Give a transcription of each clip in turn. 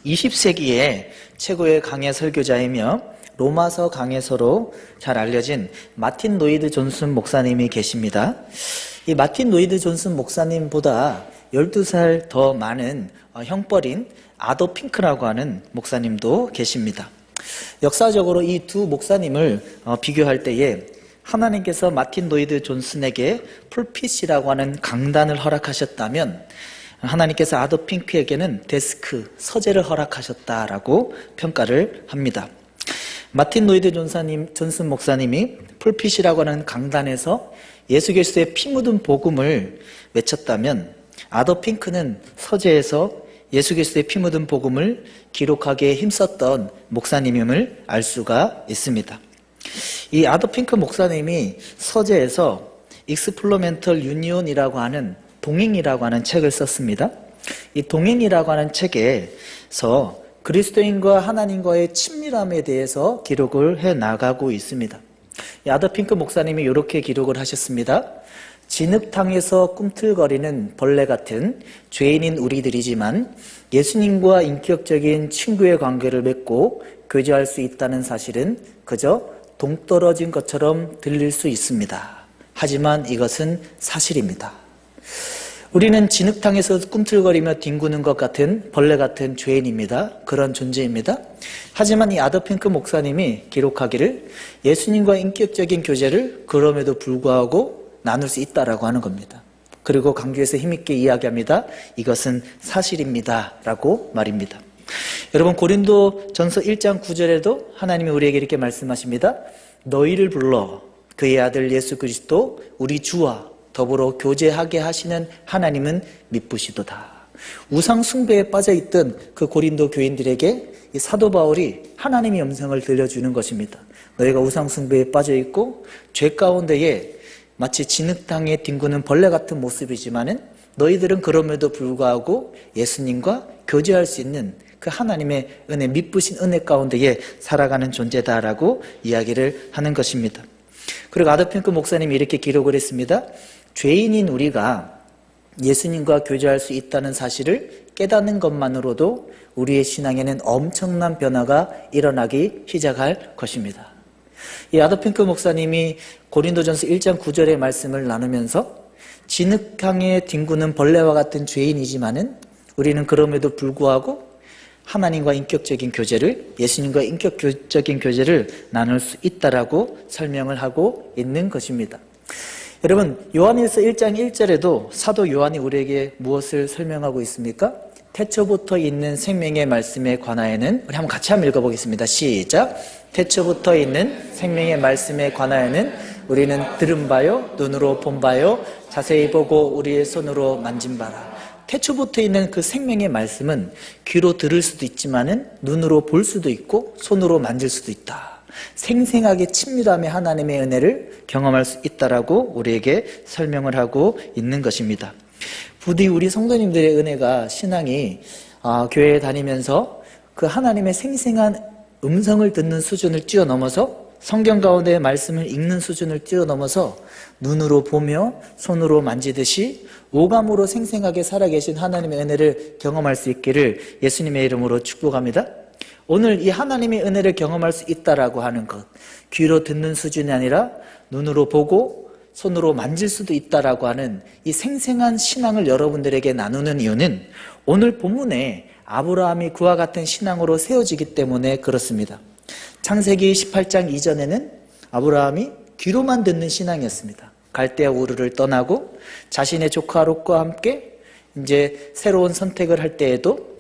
20세기의 최고의 강해 설교자이며 로마서 강해서로 잘 알려진 마틴 로이드 존슨 목사님이 계십니다. 이 마틴 로이드 존슨 목사님보다 12살 더 많은 형벌인 아더 핑크라고 하는 목사님도 계십니다. 역사적으로 이 두 목사님을 비교할 때에 하나님께서 마틴 로이드 존슨에게 풀핏이라고 하는 강단을 허락하셨다면 하나님께서 아더 핑크에게는 데스크, 서재를 허락하셨다라고 평가를 합니다. 마틴 로이드 존슨 목사님이 풀핏이라고 하는 강단에서 예수 그리스도의 피 묻은 복음을 외쳤다면 아더 핑크는 서재에서 예수 그리스도의 피 묻은 복음을 기록하기에 힘썼던 목사님임을 알 수가 있습니다. 이 아더 핑크 목사님이 서재에서 익스플로멘털 유니온이라고 하는 동행이라고 하는 책을 썼습니다. 이 동행이라고 하는 책에서 그리스도인과 하나님과의 친밀함에 대해서 기록을 해나가고 있습니다. 이 아더 핑크 목사님이 이렇게 기록을 하셨습니다. 진흙탕에서 꿈틀거리는 벌레 같은 죄인인 우리들이지만 예수님과 인격적인 친구의 관계를 맺고 교제할 수 있다는 사실은 그저 동떨어진 것처럼 들릴 수 있습니다. 하지만 이것은 사실입니다. 우리는 진흙탕에서 꿈틀거리며 뒹구는 것 같은 벌레 같은 죄인입니다. 그런 존재입니다. 하지만 이 아더 핑크 목사님이 기록하기를 예수님과 인격적인 교제를 그럼에도 불구하고 나눌 수 있다라고 하는 겁니다. 그리고 강조해서 힘있게 이야기합니다. 이것은 사실입니다. 라고 말입니다. 여러분 고린도 전서 1장 9절에도 하나님이 우리에게 이렇게 말씀하십니다. 너희를 불러 그의 아들 예수 그리스도 우리 주와 더불어 교제하게 하시는 하나님은 미쁘시도다. 우상 숭배에 빠져있던 그 고린도 교인들에게 이 사도 바울이 하나님의 음성을 들려주는 것입니다. 너희가 우상 숭배에 빠져있고 죄 가운데에 마치 진흙탕에 뒹구는 벌레 같은 모습이지만은 너희들은 그럼에도 불구하고 예수님과 교제할 수 있는 그 하나님의 은혜, 미쁘신 은혜 가운데에 살아가는 존재다라고 이야기를 하는 것입니다. 그리고 아더 핑크 목사님이 이렇게 기록을 했습니다. 죄인인 우리가 예수님과 교제할 수 있다는 사실을 깨닫는 것만으로도 우리의 신앙에는 엄청난 변화가 일어나기 시작할 것입니다. 이 아더 핑크 목사님이 고린도전서 1장 9절의 말씀을 나누면서 진흙탕에 뒹구는 벌레와 같은 죄인이지만은 우리는 그럼에도 불구하고 하나님과 인격적인 교제를, 예수님과 인격적인 교제를 나눌 수 있다라고 설명을 하고 있는 것입니다. 여러분, 요한일서 1장 1절에도 사도 요한이 우리에게 무엇을 설명하고 있습니까? 태초부터 있는 생명의 말씀에 관하여는, 우리 한번 같이 한번 읽어보겠습니다. 시작. 태초부터 있는 생명의 말씀에 관하여는 우리는 들은 바요, 눈으로 본 바요, 자세히 보고 우리의 손으로 만진 바라. 태초부터 있는 그 생명의 말씀은 귀로 들을 수도 있지만은 눈으로 볼 수도 있고 손으로 만질 수도 있다. 생생하게 친밀함의 하나님의 은혜를 경험할 수 있다라고 우리에게 설명을 하고 있는 것입니다. 부디 우리 성도님들의 은혜가 신앙이 교회에 다니면서 그 하나님의 생생한 음성을 듣는 수준을 뛰어넘어서 성경 가운데의 말씀을 읽는 수준을 뛰어넘어서 눈으로 보며 손으로 만지듯이 오감으로 생생하게 살아계신 하나님의 은혜를 경험할 수 있기를 예수님의 이름으로 축복합니다. 오늘 이 하나님의 은혜를 경험할 수 있다라고 하는 것, 귀로 듣는 수준이 아니라 눈으로 보고 손으로 만질 수도 있다라고 하는 이 생생한 신앙을 여러분들에게 나누는 이유는 오늘 본문에 아브라함이 그와 같은 신앙으로 세워지기 때문에 그렇습니다. 창세기 18장 이전에는 아브라함이 귀로만 듣는 신앙이었습니다. 갈대아 우르를 떠나고 자신의 조카 롯과 함께 이제 새로운 선택을 할 때에도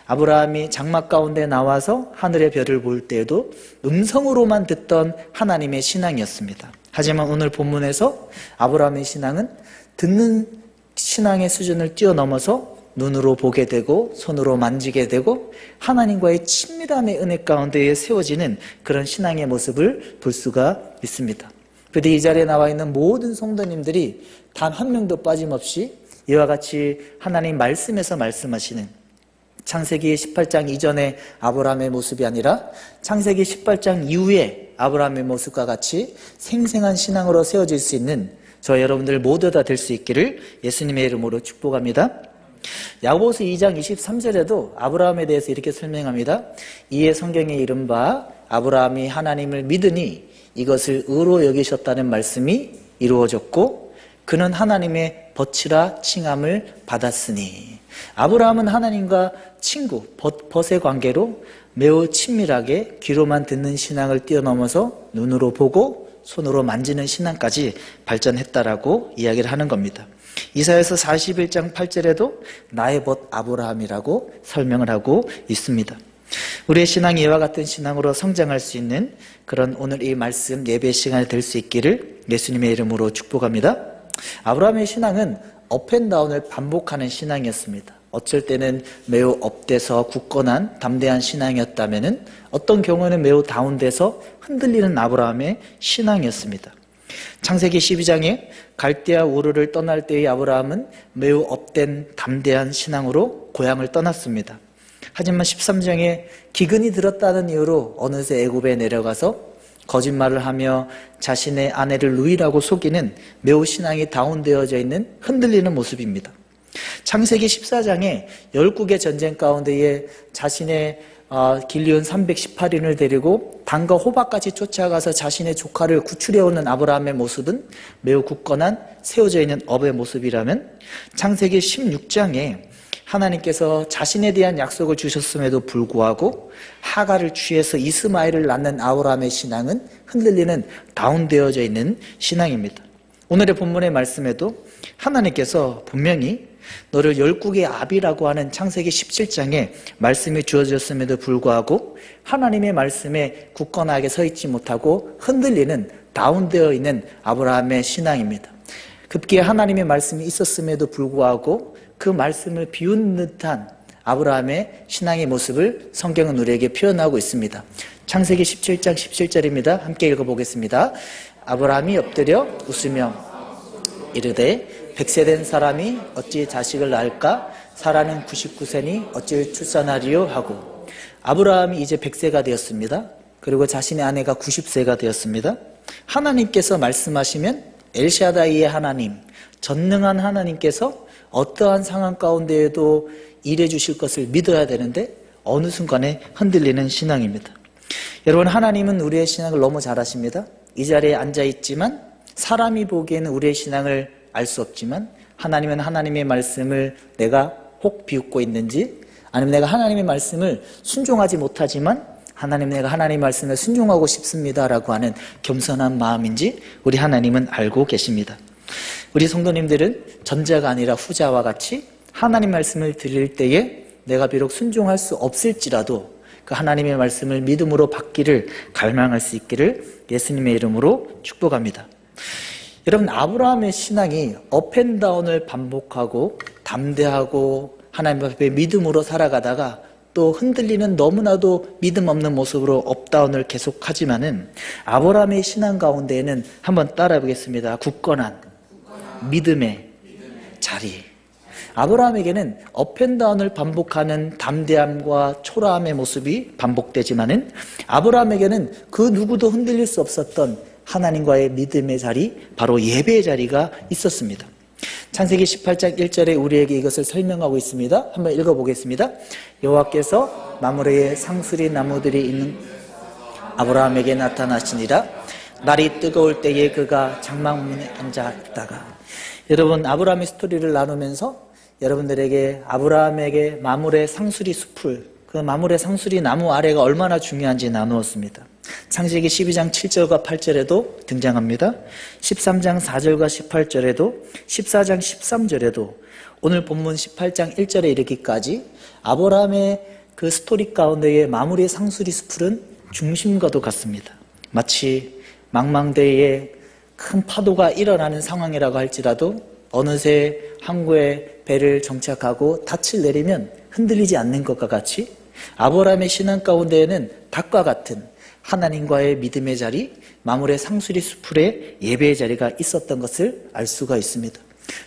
아브라함이 장막 가운데 나와서 하늘의 별을 볼 때에도 음성으로만 듣던 하나님의 신앙이었습니다. 하지만 오늘 본문에서 아브라함의 신앙은 듣는 신앙의 수준을 뛰어넘어서 눈으로 보게 되고 손으로 만지게 되고 하나님과의 친밀함의 은혜 가운데에 세워지는 그런 신앙의 모습을 볼 수가 있습니다. 그런데 이 자리에 나와 있는 모든 성도님들이 단 한 명도 빠짐없이 이와 같이 하나님 말씀에서 말씀하시는 창세기 18장 이전의 아브라함의 모습이 아니라 창세기 18장 이후의 아브라함의 모습과 같이 생생한 신앙으로 세워질 수 있는 저 여러분들 모두 다 될 수 있기를 예수님의 이름으로 축복합니다. 야고보서 2장 23절에도 아브라함에 대해서 이렇게 설명합니다. 이에 성경에 이른 바 아브라함이 하나님을 믿으니 이것을 의로 여기셨다는 말씀이 이루어졌고 그는 하나님의 벗이라 칭함을 받았으니, 아브라함은 하나님과 친구, 벗의 관계로 매우 친밀하게 귀로만 듣는 신앙을 뛰어넘어서 눈으로 보고 손으로 만지는 신앙까지 발전했다라고 이야기를 하는 겁니다. 이사야서 41장 8절에도 나의 벗 아브라함이라고 설명을 하고 있습니다. 우리의 신앙이 이와 같은 신앙으로 성장할 수 있는 그런 오늘 이 말씀 예배 시간이 될 수 있기를 예수님의 이름으로 축복합니다. 아브라함의 신앙은 업앤다운을 반복하는 신앙이었습니다. 어쩔 때는 매우 업돼서 굳건한 담대한 신앙이었다면 어떤 경우에는 매우 다운돼서 흔들리는 아브라함의 신앙이었습니다. 창세기 12장에 갈대아 우르를 떠날 때의 아브라함은 매우 업된 담대한 신앙으로 고향을 떠났습니다. 하지만 13장에 기근이 들었다는 이유로 어느새 애굽에 내려가서 거짓말을 하며 자신의 아내를 루이라고 속이는 매우 신앙이 다운되어져 있는 흔들리는 모습입니다. 창세기 14장에 열국의 전쟁 가운데에 자신의 길리온 318인을 데리고 단과 호박까지 쫓아가서 자신의 조카를 구출해오는 아브라함의 모습은 매우 굳건한 세워져 있는 업의 모습이라면, 창세기 16장에 하나님께서 자신에 대한 약속을 주셨음에도 불구하고 하가를 취해서 이스마엘을 낳는 아브라함의 신앙은 흔들리는 다운되어져 있는 신앙입니다. 오늘의 본문의 말씀에도 하나님께서 분명히 너를 열국의 아비라고 하는 창세기 17장에 말씀이 주어졌음에도 불구하고 하나님의 말씀에 굳건하게 서 있지 못하고 흔들리는 다운되어 있는 아브라함의 신앙입니다. 급기에 하나님의 말씀이 있었음에도 불구하고 그 말씀을 비웃는 듯한 아브라함의 신앙의 모습을 성경은 우리에게 표현하고 있습니다. 창세기 17장 17절입니다. 함께 읽어보겠습니다. 아브라함이 엎드려 웃으며 이르되 100세 된 사람이 어찌 자식을 낳을까? 사라는 99세니 어찌 출산하리요? 하고, 아브라함이 이제 100세가 되었습니다. 그리고 자신의 아내가 90세가 되었습니다. 하나님께서 말씀하시면 엘샤다이의 하나님, 전능한 하나님께서 어떠한 상황 가운데에도 일해 주실 것을 믿어야 되는데 어느 순간에 흔들리는 신앙입니다. 여러분, 하나님은 우리의 신앙을 너무 잘 아십니다. 이 자리에 앉아 있지만 사람이 보기에는 우리의 신앙을 알 수 없지만 하나님은 하나님의 말씀을 내가 혹 비웃고 있는지, 아니면 내가 하나님의 말씀을 순종하지 못하지만 하나님, 내가 하나님의 말씀을 순종하고 싶습니다라고 하는 겸손한 마음인지 우리 하나님은 알고 계십니다. 우리 성도님들은 전자가 아니라 후자와 같이 하나님 말씀을 들을 때에 내가 비록 순종할 수 없을지라도 그 하나님의 말씀을 믿음으로 받기를 갈망할 수 있기를 예수님의 이름으로 축복합니다. 여러분, 아브라함의 신앙이 업앤다운을 반복하고 담대하고 하나님 앞에 믿음으로 살아가다가 또 흔들리는 너무나도 믿음 없는 모습으로 업다운을 계속하지만은, 아브라함의 신앙 가운데에는 한번 따라해 보겠습니다. 굳건한 믿음의 자리. 아브라함에게는 업앤다운을 반복하는 담대함과 초라함의 모습이 반복되지만은, 아브라함에게는 그 누구도 흔들릴 수 없었던 하나님과의 믿음의 자리, 바로 예배의 자리가 있었습니다. 창세기 18장 1절에 우리에게 이것을 설명하고 있습니다. 한번 읽어보겠습니다. 여호와께서 마므레의 상수리 나무들이 있는 아브라함에게 나타나시니라. 날이 뜨거울 때에 그가 장막문에 앉아 있다가. 여러분, 아브라함의 스토리를 나누면서 여러분들에게 아브라함에게 마므레 상수리 숲을, 그 마므레 상수리 나무 아래가 얼마나 중요한지 나누었습니다. 창세기 12장 7절과 8절에도 등장합니다. 13장 4절과 18절에도, 14장 13절에도, 오늘 본문 18장 1절에 이르기까지 아브라함의 그 스토리 가운데의 마므레 상수리 숲은 중심과도 같습니다. 마치 망망대해에 큰 파도가 일어나는 상황이라고 할지라도 어느새 항구에 배를 정착하고 닻을 내리면 흔들리지 않는 것과 같이 아브라함의 신앙 가운데에는 닭과 같은 하나님과의 믿음의 자리, 마므레 상수리 숲의 예배의 자리가 있었던 것을 알 수가 있습니다.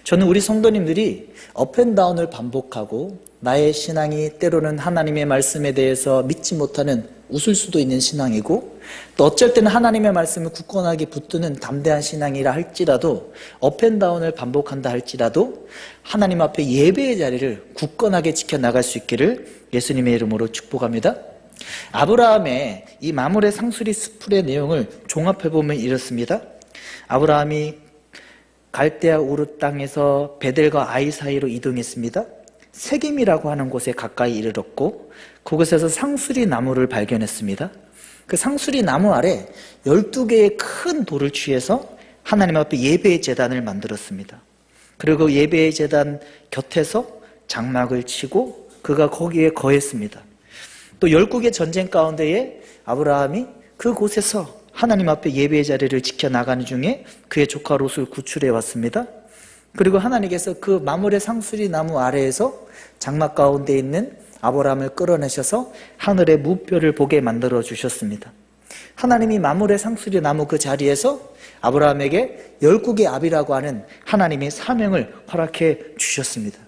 저는 우리 성도님들이 업앤다운을 반복하고 나의 신앙이 때로는 하나님의 말씀에 대해서 믿지 못하는 웃을 수도 있는 신앙이고, 또 어쩔 때는 하나님의 말씀을 굳건하게 붙드는 담대한 신앙이라 할지라도, 업앤다운을 반복한다 할지라도 하나님 앞에 예배의 자리를 굳건하게 지켜나갈 수 있기를 예수님의 이름으로 축복합니다. 아브라함의 이 마므레 상수리 스풀의 내용을 종합해보면 이렇습니다. 아브라함이 갈대아 우르 땅에서 베델과 아이 사이로 이동했습니다. 세겜이라고 하는 곳에 가까이 이르렀고, 그곳에서 상수리 나무를 발견했습니다. 그 상수리 나무 아래 12개의 큰 돌을 취해서 하나님 앞에 예배의 제단을 만들었습니다. 그리고 예배의 제단 곁에서 장막을 치고 그가 거기에 거했습니다. 또 12개 전쟁 가운데에 아브라함이 그곳에서 하나님 앞에 예배의 자리를 지켜나가는 중에 그의 조카 롯을 구출해 왔습니다. 그리고 하나님께서 그 마므레 상수리 나무 아래에서 장막 가운데 있는 아브라함을 끌어내셔서 하늘의 무뼈를 보게 만들어 주셨습니다. 하나님이 마므레 상수리 나무 그 자리에서 아브라함에게 열국의 아비라고 하는 하나님의 사명을 허락해 주셨습니다.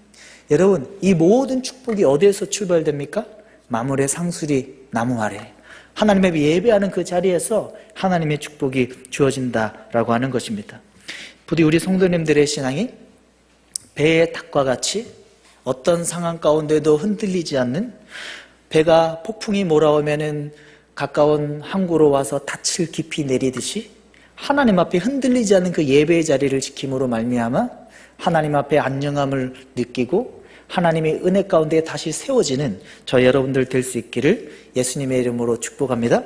여러분, 이 모든 축복이 어디에서 출발됩니까? 마므레 상수리 나무 아래 하나님의 예배하는 그 자리에서 하나님의 축복이 주어진다라고 하는 것입니다. 부디 우리 성도님들의 신앙이 배의 탁과 같이 어떤 상황 가운데도 흔들리지 않는, 배가 폭풍이 몰아오면은 가까운 항구로 와서 닻을 깊이 내리듯이 하나님 앞에 흔들리지 않는 그 예배의 자리를 지킴으로 말미암아 하나님 앞에 안녕함을 느끼고 하나님의 은혜 가운데 다시 세워지는 저 여러분들 될 수 있기를 예수님의 이름으로 축복합니다.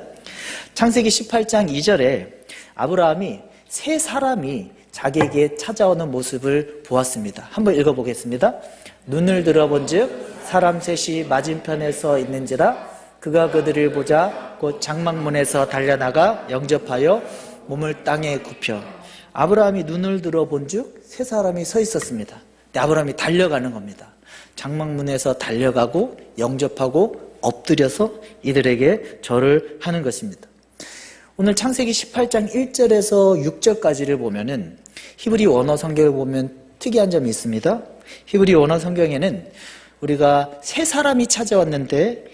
창세기 18장 2절에 아브라함이 세 사람이 자기에게 찾아오는 모습을 보았습니다. 한번 읽어보겠습니다. 눈을 들어본즉 사람 셋이 맞은편에 서 있는지라 그가 그들을 보자 곧 장막문에서 달려나가 영접하여 몸을 땅에 굽혀. 아브라함이 눈을 들어본즉 세 사람이 서 있었습니다. 근데 아브라함이 달려가는 겁니다. 장막문에서 달려가고 영접하고 엎드려서 이들에게 절을 하는 것입니다. 오늘 창세기 18장 1절에서 6절까지를 보면은 히브리 원어 성경을 보면 특이한 점이 있습니다. 히브리 원어 성경에는 우리가 세 사람이 찾아왔는데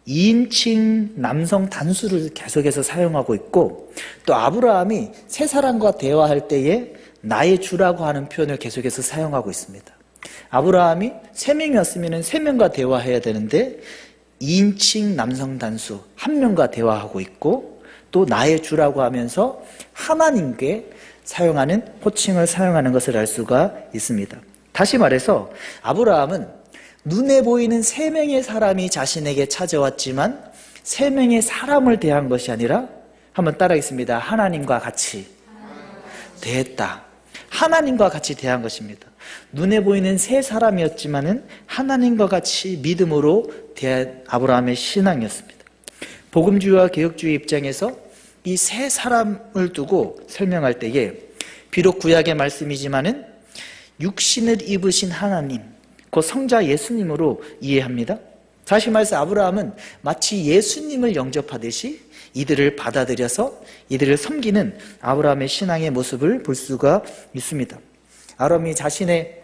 2인칭 남성 단수를 계속해서 사용하고 있고, 또 아브라함이 세 사람과 대화할 때에 나의 주라고 하는 표현을 계속해서 사용하고 있습니다. 아브라함이 3명이었으면 3명과 대화해야 되는데 2인칭 남성 단수 1명과 대화하고 있고, 또 나의 주라고 하면서 하나님께 사용하는 호칭을 사용하는 것을 알 수가 있습니다. 다시 말해서 아브라함은 눈에 보이는 3명의 사람이 자신에게 찾아왔지만 3명의 사람을 대한 것이 아니라, 한번 따라하겠습니다. 하나님과 같이 대했다. 하나님과 같이 대한 것입니다. 눈에 보이는 3사람이었지만은 하나님과 같이 믿음으로 대한 아브라함의 신앙이었습니다. 복음주의와 개혁주의 입장에서 이 3사람을 두고 설명할 때에 비록 구약의 말씀이지만은 육신을 입으신 하나님, 그 성자 예수님으로 이해합니다. 다시 말해서 아브라함은 마치 예수님을 영접하듯이 이들을 받아들여서 이들을 섬기는 아브라함의 신앙의 모습을 볼 수가 있습니다. 아브라함이 자신의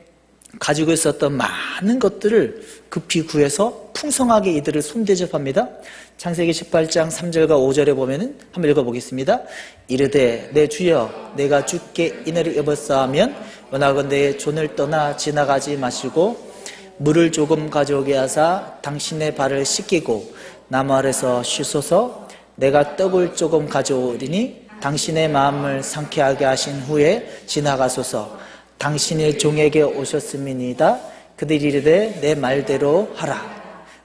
가지고 있었던 많은 것들을 급히 구해서 풍성하게 이들을 손대접합니다. 창세기 18장 3절과 5절에 보면은 한번 읽어보겠습니다. 이르되 내 주여 내가 주께 인애를 입었사하면 원하건대 존을 떠나 지나가지 마시고 물을 조금 가져오게 하사 당신의 발을 씻기고 나무 아래서 쉬소서. 내가 떡을 조금 가져오리니 당신의 마음을 상쾌하게 하신 후에 지나가소서. 당신의 종에게 오셨음이니이다. 그들이 이르되 내 말대로 하라.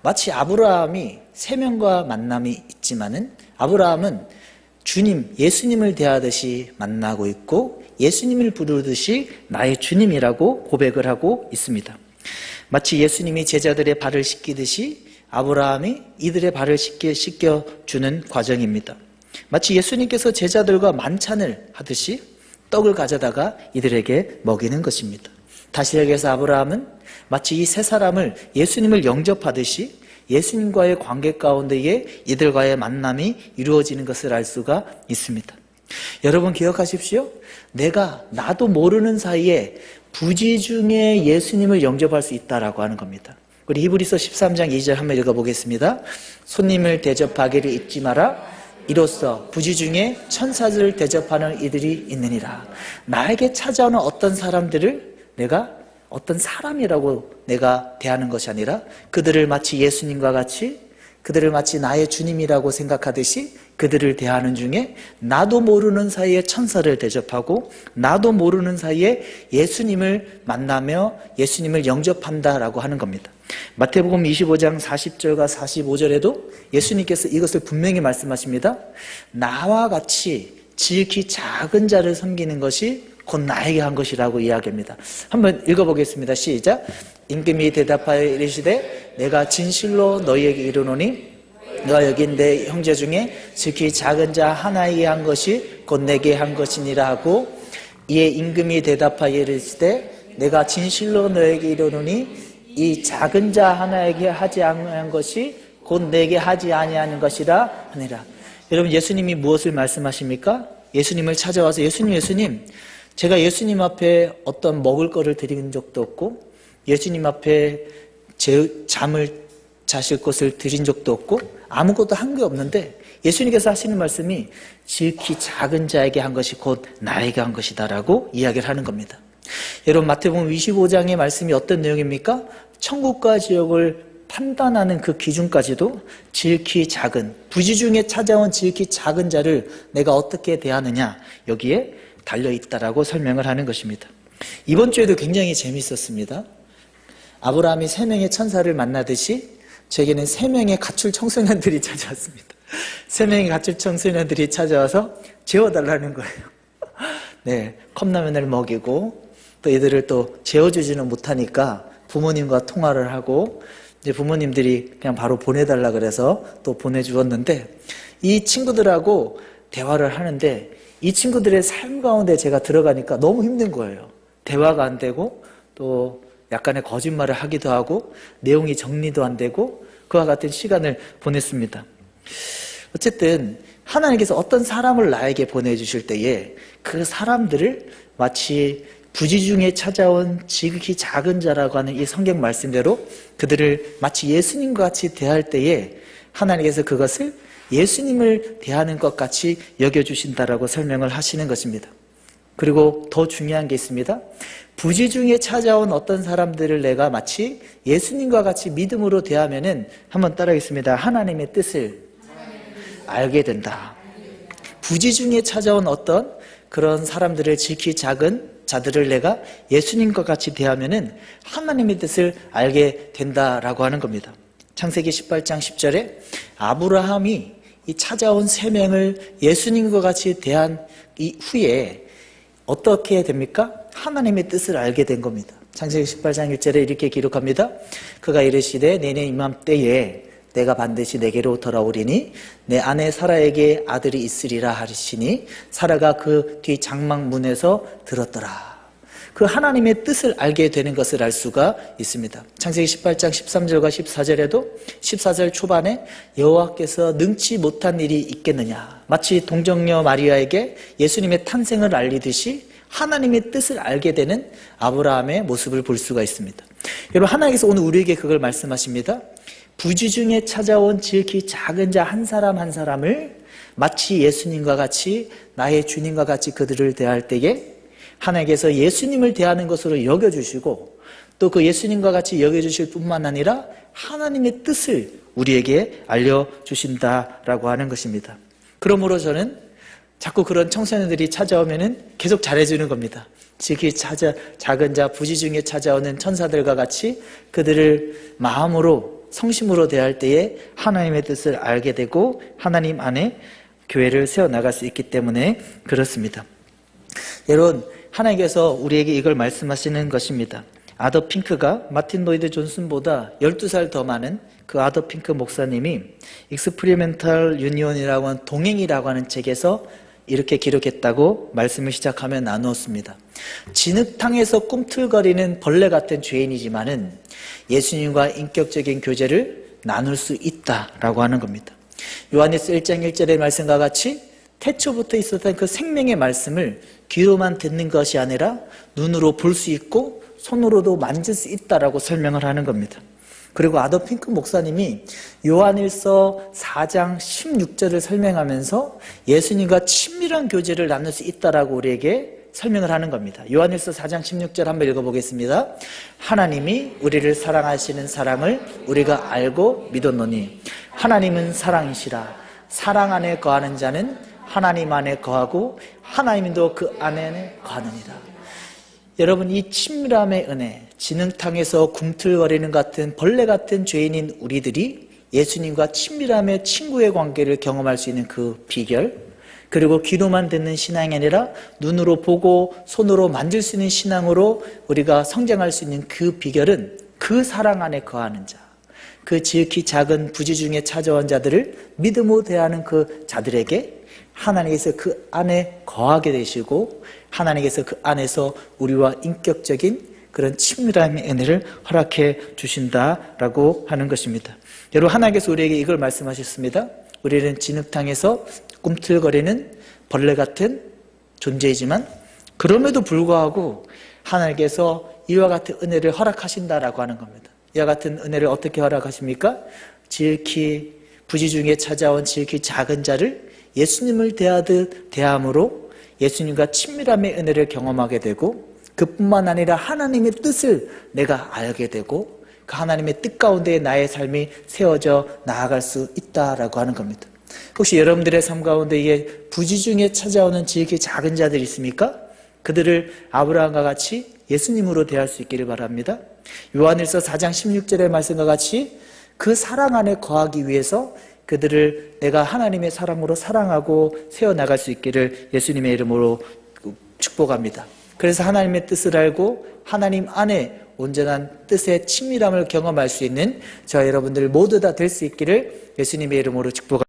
마치 아브라함이 3명과 만남이 있지만은 아브라함은 주님, 예수님을 대하듯이 만나고 있고 예수님을 부르듯이 나의 주님이라고 고백을 하고 있습니다. 마치 예수님이 제자들의 발을 씻기듯이 아브라함이 이들의 발을 씻겨주는 과정입니다. 마치 예수님께서 제자들과 만찬을 하듯이 떡을 가져다가 이들에게 먹이는 것입니다. 다시 얘기해서 아브라함은 마치 이 3사람을 예수님을 영접하듯이 예수님과의 관계 가운데에 이들과의 만남이 이루어지는 것을 알 수가 있습니다. 여러분 기억하십시오. 나도 모르는 사이에 부지 중에 예수님을 영접할 수 있다라고 하는 겁니다. 우리 히브리서 13장 2절 한번 읽어보겠습니다. 손님을 대접하기를 잊지 마라. 이로써 부지 중에 천사들을 대접하는 이들이 있느니라. 나에게 찾아오는 어떤 사람들을 내가 어떤 사람이라고 내가 대하는 것이 아니라 그들을 마치 예수님과 같이, 그들을 마치 나의 주님이라고 생각하듯이 그들을 대하는 중에 나도 모르는 사이에 천사를 대접하고 나도 모르는 사이에 예수님을 만나며 예수님을 영접한다라고 하는 겁니다. 마태복음 25장 40절과 45절에도 예수님께서 이것을 분명히 말씀하십니다. 나와 같이 지극히 작은 자를 섬기는 것이 곧 나에게 한 것이라고 이야기합니다. 한번 읽어보겠습니다. 시작. 임금이 대답하여 이르시되 내가 진실로 너희에게 이르노니 너가 여긴 내 형제 중에 지극히 작은 자 하나에게 한 것이 곧 내게 한 것이니라 하고, 이에 임금이 대답하여 이르시되 내가 진실로 너에게 이르노니 이 작은 자 하나에게 하지 아니한 것이 곧 내게 하지 아니하는 것이라 하니라. 여러분, 예수님이 무엇을 말씀하십니까? 예수님을 찾아와서 예수님, 제가 예수님 앞에 어떤 먹을 거를 드린 적도 없고 예수님 앞에 잠을 자실 것을 드린 적도 없고 아무것도 한 게 없는데 예수님께서 하시는 말씀이 지극히 작은 자에게 한 것이 곧 나에게 한 것이다 라고 이야기를 하는 겁니다. 여러분, 마태복음 25장의 말씀이 어떤 내용입니까? 천국과 지옥을 판단하는 그 기준까지도 지극히 작은, 부지 중에 찾아온 지극히 작은 자를 내가 어떻게 대하느냐, 여기에 달려있다라고 설명을 하는 것입니다. 이번 주에도 굉장히 재미있었습니다. 아브라함이 3명의 천사를 만나듯이 제게는 3명의 가출 청소년들이 찾아왔습니다. 3명의 가출 청소년들이 찾아와서 재워달라는 거예요. 네, 컵라면을 먹이고 또 이들을 또 재워주지는 못하니까 부모님과 통화를 하고 이제 부모님들이 그냥 바로 보내달라 그래서 또 보내주었는데, 이 친구들하고 대화를 하는데 이 친구들의 삶 가운데 제가 들어가니까 너무 힘든 거예요. 대화가 안 되고 또 약간의 거짓말을 하기도 하고 내용이 정리도 안 되고 그와 같은 시간을 보냈습니다. 어쨌든 하나님께서 어떤 사람을 나에게 보내주실 때에 그 사람들을 마치 부지 중에 찾아온 지극히 작은 자라고 하는 이 성경 말씀대로 그들을 마치 예수님과 같이 대할 때에 하나님께서 그것을 예수님을 대하는 것 같이 여겨주신다라고 설명을 하시는 것입니다. 그리고 더 중요한 게 있습니다. 부지 중에 찾아온 어떤 사람들을 내가 마치 예수님과 같이 믿음으로 대하면은, 한번 따라하겠습니다. 하나님의 뜻을 알게 된다. 부지 중에 찾아온 어떤 그런 사람들을 지극히 작은 자들을 내가 예수님과 같이 대하면은 하나님의 뜻을 알게 된다라고 하는 겁니다. 창세기 18장 10절에 아브라함이 이 찾아온 3명을 예수님과 같이 대한 이후에 어떻게 됩니까? 하나님의 뜻을 알게 된 겁니다. 창세기 18장 1절에 이렇게 기록합니다. 그가 이르시되 내년 이맘때에 내가 반드시 내게로 돌아오리니 내 아내 사라에게 아들이 있으리라 하시니 사라가 그 뒤 장막문에서 들었더라. 그 하나님의 뜻을 알게 되는 것을 알 수가 있습니다. 창세기 18장 13절과 14절에도 14절 초반에 여호와께서 능치 못한 일이 있겠느냐, 마치 동정녀 마리아에게 예수님의 탄생을 알리듯이 하나님의 뜻을 알게 되는 아브라함의 모습을 볼 수가 있습니다. 여러분, 하나님께서 오늘 우리에게 그걸 말씀하십니다. 부지 중에 찾아온 지극히 작은 자 한 사람 한 사람을 마치 예수님과 같이, 나의 주님과 같이 그들을 대할 때에 하나님께서 예수님을 대하는 것으로 여겨주시고 또 그 예수님과 같이 여겨주실 뿐만 아니라 하나님의 뜻을 우리에게 알려주신다라고 하는 것입니다. 그러므로 저는 자꾸 그런 청소년들이 찾아오면은 계속 잘해주는 겁니다. 지극히 작은 자, 부지 중에 찾아오는 천사들과 같이 그들을 마음으로, 성심으로 대할 때에 하나님의 뜻을 알게 되고 하나님 안에 교회를 세워나갈 수 있기 때문에 그렇습니다. 여러분, 하나님께서 우리에게 이걸 말씀하시는 것입니다. 아더 핑크가 마틴 로이드 존슨보다 12살 더 많은 그 아더 핑크 목사님이 익스프리멘탈 유니온이라고 하는 동행이라고 하는 책에서 이렇게 기록했다고 말씀을 시작하며 나누었습니다. 진흙탕에서 꿈틀거리는 벌레 같은 죄인이지만은 예수님과 인격적인 교제를 나눌 수 있다라고 하는 겁니다. 요한일서 1장 1절의 말씀과 같이 태초부터 있었던 그 생명의 말씀을 귀로만 듣는 것이 아니라 눈으로 볼 수 있고 손으로도 만질 수 있다라고 설명을 하는 겁니다. 그리고 아더 핑크 목사님이 요한일서 4장 16절을 설명하면서 예수님과 친밀한 교제를 나눌 수 있다라고 우리에게 설명을 하는 겁니다. 요한일서 4장 16절 한번 읽어보겠습니다. 하나님이 우리를 사랑하시는 사랑을 우리가 알고 믿었노니 하나님은 사랑이시라. 사랑 안에 거하는 자는 하나님 안에 거하고 하나님도 그 안에 거하느니라. 여러분, 이 친밀함의 은혜, 진흙탕에서 꿈틀거리는 같은 벌레 같은 죄인인 우리들이 예수님과 친밀함의 친구의 관계를 경험할 수 있는 그 비결, 그리고 귀로만 듣는 신앙이 아니라 눈으로 보고 손으로 만질 수 있는 신앙으로 우리가 성장할 수 있는 그 비결은 그 사랑 안에 거하는 자, 그 지극히 작은 부지 중에 찾아온 자들을 믿음으로 대하는 그 자들에게 하나님께서 그 안에 거하게 되시고 하나님께서 그 안에서 우리와 인격적인 그런 친밀함의 은혜를 허락해 주신다라고 하는 것입니다. 여러분, 하나님께서 우리에게 이걸 말씀하셨습니다. 우리는 진흙탕에서 꿈틀거리는 벌레 같은 존재이지만 그럼에도 불구하고 하나님께서 이와 같은 은혜를 허락하신다라고 하는 겁니다. 이와 같은 은혜를 어떻게 허락하십니까? 지극히 부지 중에 찾아온 지극히 작은 자를 예수님을 대하듯 대함으로 예수님과 친밀함의 은혜를 경험하게 되고 그뿐만 아니라 하나님의 뜻을 내가 알게 되고 그 하나님의 뜻 가운데 나의 삶이 세워져 나아갈 수 있다라고 하는 겁니다. 혹시 여러분들의 삶 가운데에 부지 중에 찾아오는 지극히 작은 자들이 있습니까? 그들을 아브라함과 같이 예수님으로 대할 수 있기를 바랍니다. 요한일서 4장 16절의 말씀과 같이 그 사랑 안에 거하기 위해서 그들을 내가 하나님의 사랑으로 사랑하고 세워나갈 수 있기를 예수님의 이름으로 축복합니다. 그래서 하나님의 뜻을 알고 하나님 안에 온전한 뜻의 친밀함을 경험할 수 있는 저와 여러분들 모두 다 될 수 있기를 예수님의 이름으로 축복합니다.